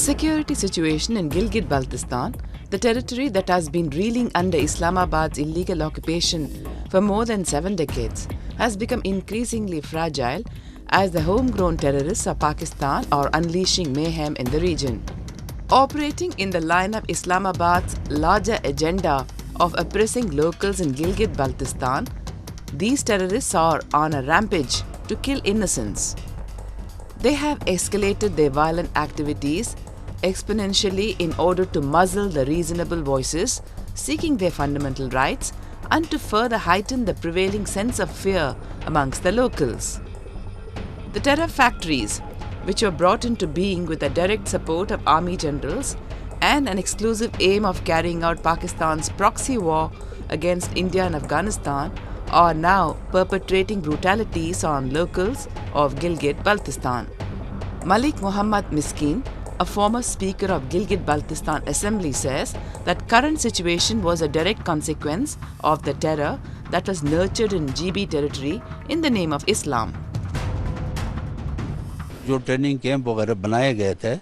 security situation in Gilgit-Baltistan, the territory that has been reeling under Islamabad's illegal occupation for more than 7 decades, has become increasingly fragile as the homegrown terrorists of Pakistan are unleashing mayhem in the region. Operating in the line of Islamabad's larger agenda of oppressing locals in Gilgit-Baltistan, these terrorists are on a rampage to kill innocents. They have escalated their violent activities exponentially in order to muzzle the reasonable voices seeking their fundamental rights and to further heighten the prevailing sense of fear amongst the locals. The terror factories, which were brought into being with the direct support of army generals and an exclusive aim of carrying out Pakistan's proxy war against India and Afghanistan, are now perpetrating brutalities on locals of Gilgit-Baltistan. Malik Muhammad Miskin, a former speaker of Gilgit-Baltistan Assembly, says that current situation was a direct consequence of the terror that was nurtured in GB territory in the name of Islam. जो training camp वगैरह बनाए गए थे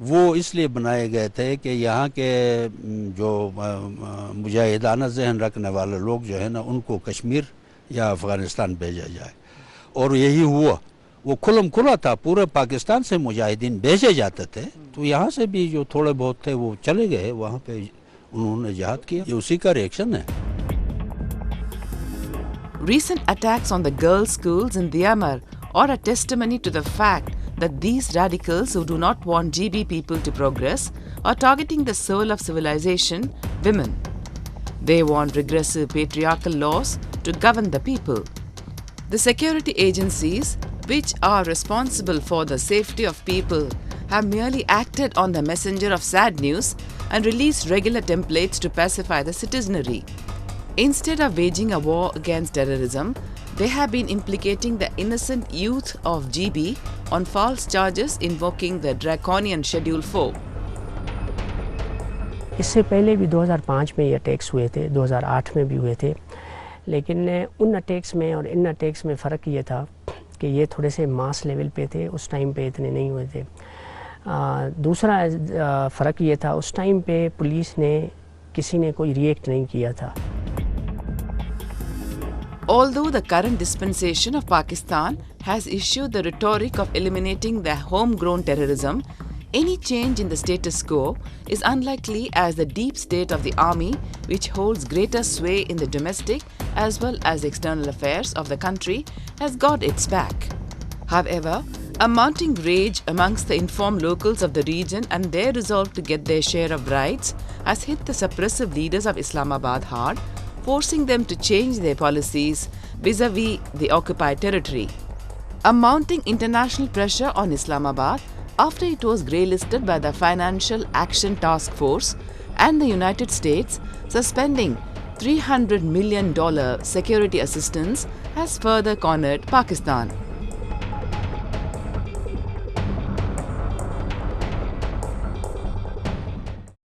वो इसलिए बनाए गए थे कि यहाँ के जो मुजाहिदाना जहन रखने वाले लोग जो है ना उनको कश्मीर या अफ़गानिस्तान भेजा जाए, और यही हुआ। वो खुलम खुला था, पूरे पाकिस्तान से मुजाहिदीन भेजे जाते थे, तो यहाँ से भी जो थोड़े बहुत थे वो चले गए, वहाँ पे उन्होंने जिहाद किया। ये उसी का रिएक्शन है। Recent attacks on the girls' schools in Diyamar are a testimony to the fact that these radicals who do not want GB people to progress are targeting the soul of civilization, women. They want regressive patriarchal laws to govern the people. The security agencies, which are responsible for the safety of people, have merely acted on the messenger of sad news and released regular templates to pacify the citizenry. Instead of waging a war against terrorism, they have been implicating the innocent youth of GB on false charges invoking the draconian Schedule 4. इससे पहले भी 2005 में ये attacks हुए थे, 2008 में भी हुए थे, लेकिन उन अटैक्स में और इन अटैक्स में फ़र्क ये था कि ये थोड़े से मास लेवल पे थे, उस टाइम पे इतने नहीं हुए थे। दूसरा फ़र्क ये था, उस टाइम पे पुलिस ने किसी ने कोई रिएक्ट नहीं किया था। Although the current dispensation of Pakistan has issued the rhetoric of eliminating the homegrown terrorism, any change in the status quo is unlikely as the deep state of the army, which holds greater sway in the domestic as well as external affairs of the country, has got its back. However, a mounting rage amongst the informed locals of the region and their resolve to get their share of rights has hit the suppressive leaders of Islamabad hard, forcing them to change their policies vis-a-vis the occupied territory. A mounting international pressure on Islamabad after it was grey-listed by the Financial Action Task Force and the United States suspending $300 million security assistance has further cornered Pakistan.